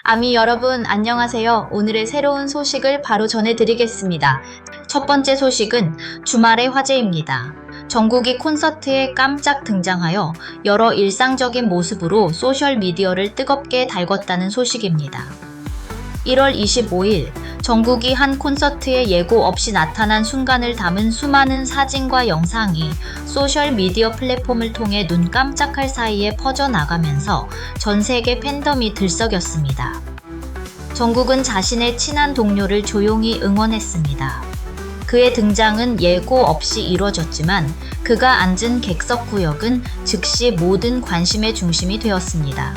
아미 여러분 안녕하세요. 오늘의 새로운 소식을 바로 전해드리겠습니다. 첫 번째 소식은 주말의 화제입니다. 정국이 콘서트에 깜짝 등장하여 여러 일상적인 모습으로 소셜미디어를 뜨겁게 달궜다는 소식입니다. 1월 25일 정국이 한 콘서트에 예고 없이 나타난 순간을 담은 수많은 사진과 영상이 소셜미디어 플랫폼을 통해 눈 깜짝할 사이에 퍼져나가면서 전 세계 팬덤이 들썩였습니다. 정국은 자신의 친한 동료를 조용히 응원했습니다. 그의 등장은 예고 없이 이뤄졌지만 그가 앉은 객석 구역은 즉시 모든 관심의 중심이 되었습니다.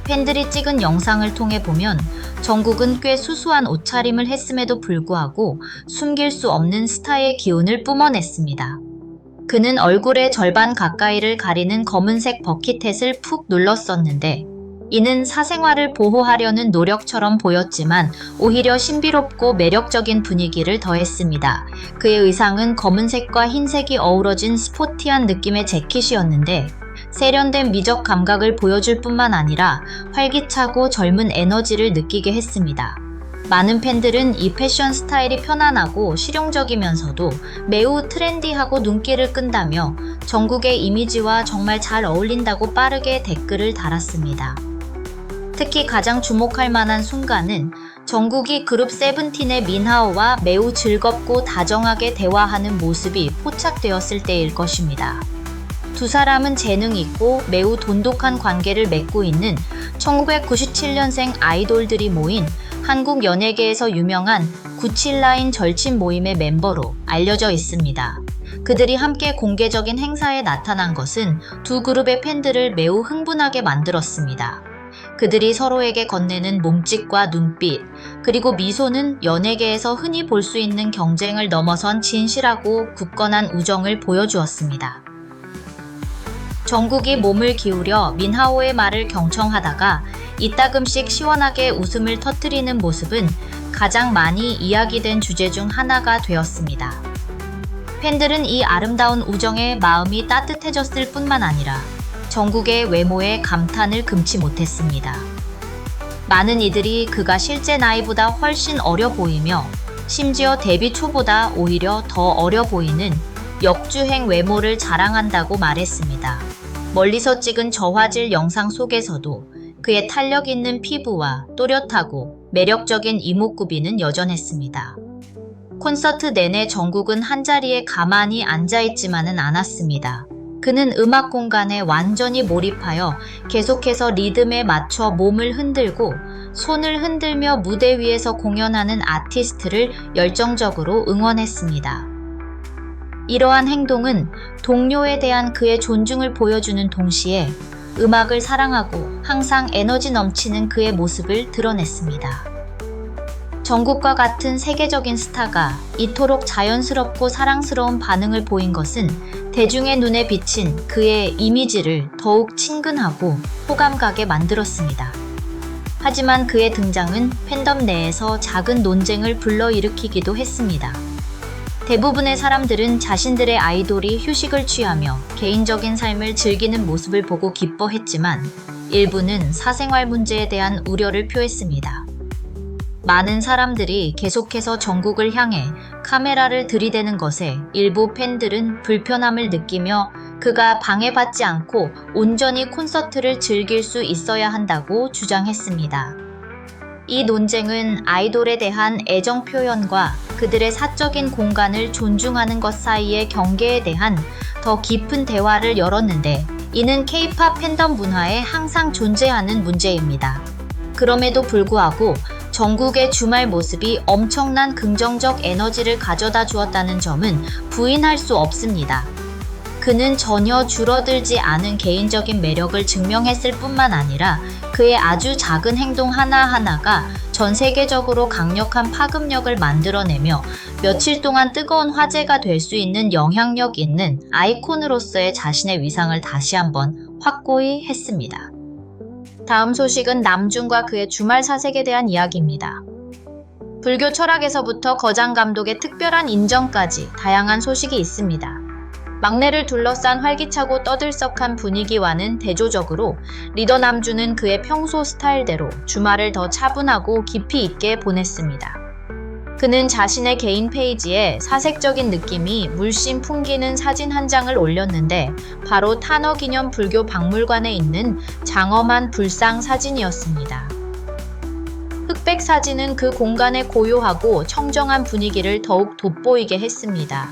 팬들이 찍은 영상을 통해 보면 정국은 꽤 수수한 옷차림을 했음에도 불구하고 숨길 수 없는 스타의 기운을 뿜어냈습니다. 그는 얼굴의 절반 가까이를 가리는 검은색 버킷햇을 푹 눌렀었는데 이는 사생활을 보호하려는 노력처럼 보였지만 오히려 신비롭고 매력적인 분위기를 더했습니다. 그의 의상은 검은색과 흰색이 어우러진 스포티한 느낌의 재킷이었는데 세련된 미적 감각을 보여줄 뿐만 아니라 활기차고 젊은 에너지를 느끼게 했습니다. 많은 팬들은 이 패션 스타일이 편안하고 실용적이면서도 매우 트렌디하고 눈길을 끈다며 정국의 이미지와 정말 잘 어울린다고 빠르게 댓글을 달았습니다. 특히 가장 주목할 만한 순간은 정국이 그룹 세븐틴의 민하오와 매우 즐겁고 다정하게 대화하는 모습이 포착되었을 때일 것입니다. 두 사람은 재능 있고 매우 돈독한 관계를 맺고 있는 1997년생 아이돌들이 모인 한국 연예계에서 유명한 97라인 절친 모임의 멤버로 알려져 있습니다. 그들이 함께 공개적인 행사에 나타난 것은 두 그룹의 팬들을 매우 흥분하게 만들었습니다. 그들이 서로에게 건네는 몸짓과 눈빛, 그리고 미소는 연예계에서 흔히 볼 수 있는 경쟁을 넘어선 진실하고 굳건한 우정을 보여주었습니다. 정국이 몸을 기울여 민하오의 말을 경청하다가 이따금씩 시원하게 웃음을 터뜨리는 모습은 가장 많이 이야기된 주제 중 하나가 되었습니다. 팬들은 이 아름다운 우정에 마음이 따뜻해졌을 뿐만 아니라 정국의 외모에 감탄을 금치 못했습니다. 많은 이들이 그가 실제 나이보다 훨씬 어려 보이며 심지어 데뷔 초보다 오히려 더 어려 보이는 역주행 외모를 자랑한다고 말했습니다. 멀리서 찍은 저화질 영상 속에서도 그의 탄력 있는 피부와 또렷하고 매력적인 이목구비는 여전했습니다. 콘서트 내내 정국은 한자리에 가만히 앉아있지만은 않았습니다. 그는 음악 공간에 완전히 몰입하여 계속해서 리듬에 맞춰 몸을 흔들고 손을 흔들며 무대 위에서 공연하는 아티스트를 열정적으로 응원했습니다. 이러한 행동은 동료에 대한 그의 존중을 보여주는 동시에 음악을 사랑하고 항상 에너지 넘치는 그의 모습을 드러냈습니다. 정국과 같은 세계적인 스타가 이토록 자연스럽고 사랑스러운 반응을 보인 것은 대중의 눈에 비친 그의 이미지를 더욱 친근하고 호감가게 만들었습니다. 하지만 그의 등장은 팬덤 내에서 작은 논쟁을 불러일으키기도 했습니다. 대부분의 사람들은 자신들의 아이돌이 휴식을 취하며 개인적인 삶을 즐기는 모습을 보고 기뻐했지만 일부는 사생활 문제에 대한 우려를 표했습니다. 많은 사람들이 계속해서 정국을 향해 카메라를 들이대는 것에 일부 팬들은 불편함을 느끼며 그가 방해받지 않고 온전히 콘서트를 즐길 수 있어야 한다고 주장했습니다. 이 논쟁은 아이돌에 대한 애정 표현과 그들의 사적인 공간을 존중하는 것 사이의 경계에 대한 더 깊은 대화를 열었는데 이는 K-팝 팬덤 문화에 항상 존재하는 문제입니다. 그럼에도 불구하고 정국의 주말 모습이 엄청난 긍정적 에너지를 가져다 주었다는 점은 부인할 수 없습니다. 그는 전혀 줄어들지 않은 개인적인 매력을 증명했을 뿐만 아니라 그의 아주 작은 행동 하나하나가 전 세계적으로 강력한 파급력을 만들어내며 며칠 동안 뜨거운 화제가 될 수 있는 영향력 있는 아이콘으로서의 자신의 위상을 다시 한번 확고히 했습니다. 다음 소식은 남준과 그의 주말 사색에 대한 이야기입니다. 불교 철학에서부터 거장 감독의 특별한 인정까지 다양한 소식이 있습니다. 막내를 둘러싼 활기차고 떠들썩한 분위기와는 대조적으로 리더 남주는 그의 평소 스타일대로 주말을 더 차분하고 깊이 있게 보냈습니다. 그는 자신의 개인 페이지에 사색적인 느낌이 물씬 풍기는 사진 한 장을 올렸는데 바로 탄어기념 불교 박물관에 있는 장엄한 불상 사진이었습니다. 흑백 사진은 그 공간의 고요하고 청정한 분위기를 더욱 돋보이게 했습니다.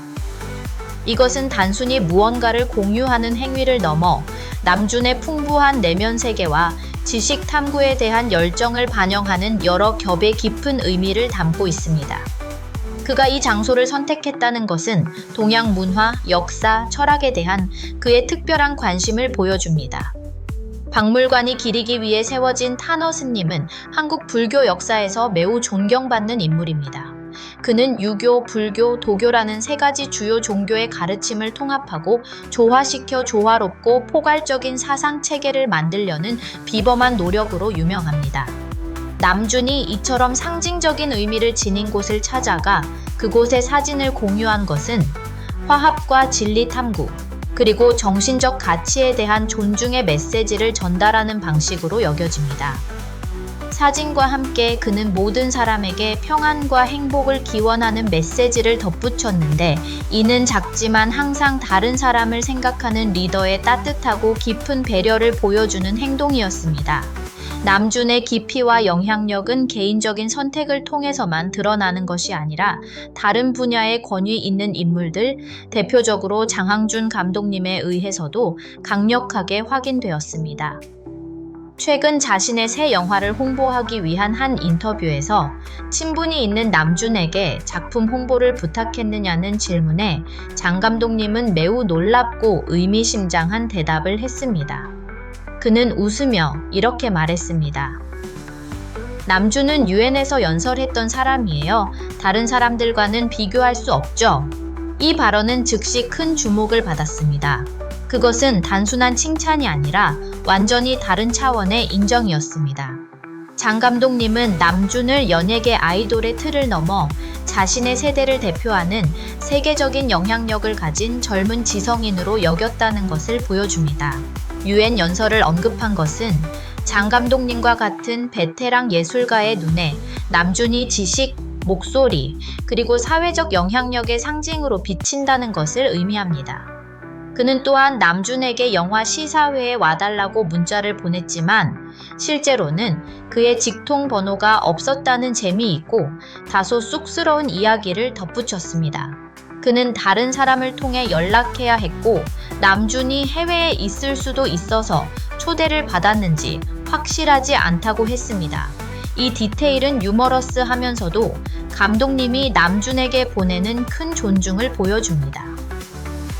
이것은 단순히 무언가를 공유하는 행위를 넘어 남준의 풍부한 내면 세계와 지식 탐구에 대한 열정을 반영하는 여러 겹의 깊은 의미를 담고 있습니다. 그가 이 장소를 선택했다는 것은 동양 문화, 역사, 철학에 대한 그의 특별한 관심을 보여줍니다. 박물관이 기리기 위해 세워진 탄어 스님은 한국 불교 역사에서 매우 존경받는 인물입니다. 그는 유교, 불교, 도교라는 세 가지 주요 종교의 가르침을 통합하고 조화시켜 조화롭고 포괄적인 사상 체계를 만들려는 비범한 노력으로 유명합니다. 남준이 이처럼 상징적인 의미를 지닌 곳을 찾아가 그곳의 사진을 공유한 것은 화합과 진리 탐구, 그리고 정신적 가치에 대한 존중의 메시지를 전달하는 방식으로 여겨집니다. 사진과 함께 그는 모든 사람에게 평안과 행복을 기원하는 메시지를 덧붙였는데 이는 작지만 항상 다른 사람을 생각하는 리더의 따뜻하고 깊은 배려를 보여주는 행동이었습니다. 남준의 깊이와 영향력은 개인적인 선택을 통해서만 드러나는 것이 아니라 다른 분야의 권위 있는 인물들, 대표적으로 장항준 감독님에 의해서도 강력하게 확인되었습니다. 최근 자신의 새 영화를 홍보하기 위한 한 인터뷰에서 친분이 있는 남준에게 작품 홍보를 부탁했느냐는 질문에 장 감독님은 매우 놀랍고 의미심장한 대답을 했습니다. 그는 웃으며 이렇게 말했습니다. 남준은 유엔에서 연설했던 사람이에요. 다른 사람들과는 비교할 수 없죠. 이 발언은 즉시 큰 주목을 받았습니다. 그것은 단순한 칭찬이 아니라 완전히 다른 차원의 인정이었습니다. 장 감독님은 남준을 연예계 아이돌의 틀을 넘어 자신의 세대를 대표하는 세계적인 영향력을 가진 젊은 지성인으로 여겼다는 것을 보여줍니다. 유엔 연설을 언급한 것은 장 감독님과 같은 베테랑 예술가의 눈에 남준이 지식, 목소리, 그리고 사회적 영향력의 상징으로 비친다는 것을 의미합니다. 그는 또한 남준에게 영화 시사회에 와달라고 문자를 보냈지만 실제로는 그의 직통 번호가 없었다는 재미있고 다소 쑥스러운 이야기를 덧붙였습니다. 그는 다른 사람을 통해 연락해야 했고 남준이 해외에 있을 수도 있어서 초대를 받았는지 확실하지 않다고 했습니다. 이 디테일은 유머러스하면서도 감독님이 남준에게 보내는 큰 존중을 보여줍니다.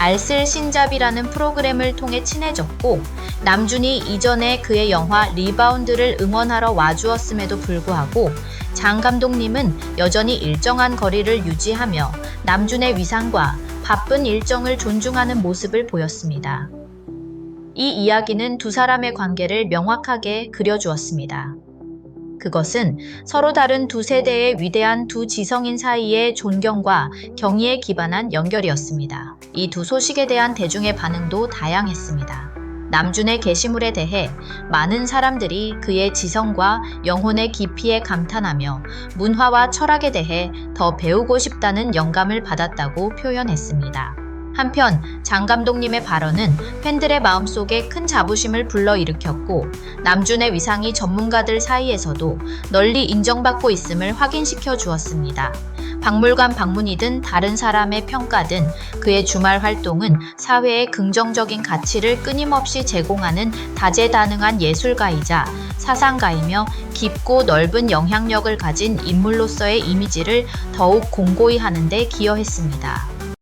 알쓸 신잡이라는 프로그램을 통해 친해졌고 남준이 이전에 그의 영화 리바운드를 응원하러 와주었음에도 불구하고 장 감독님은 여전히 일정한 거리를 유지하며 남준의 위상과 바쁜 일정을 존중하는 모습을 보였습니다. 이 이야기는 두 사람의 관계를 명확하게 그려주었습니다. 그것은 서로 다른 두 세대의 위대한 두 지성인 사이의 존경과 경의에 기반한 연결이었습니다. 이 두 소식에 대한 대중의 반응도 다양했습니다. 남준의 게시물에 대해 많은 사람들이 그의 지성과 영혼의 깊이에 감탄하며 문화와 철학에 대해 더 배우고 싶다는 영감을 받았다고 표현했습니다. 한편 장 감독님의 발언은 팬들의 마음속에 큰 자부심을 불러일으켰고 남준의 위상이 전문가들 사이에서도 널리 인정받고 있음을 확인시켜 주었습니다. 박물관 방문이든 다른 사람의 평가든 그의 주말 활동은 사회에 긍정적인 가치를 끊임없이 제공하는 다재다능한 예술가이자 사상가이며 깊고 넓은 영향력을 가진 인물로서의 이미지를 더욱 공고히 하는 데 기여했습니다.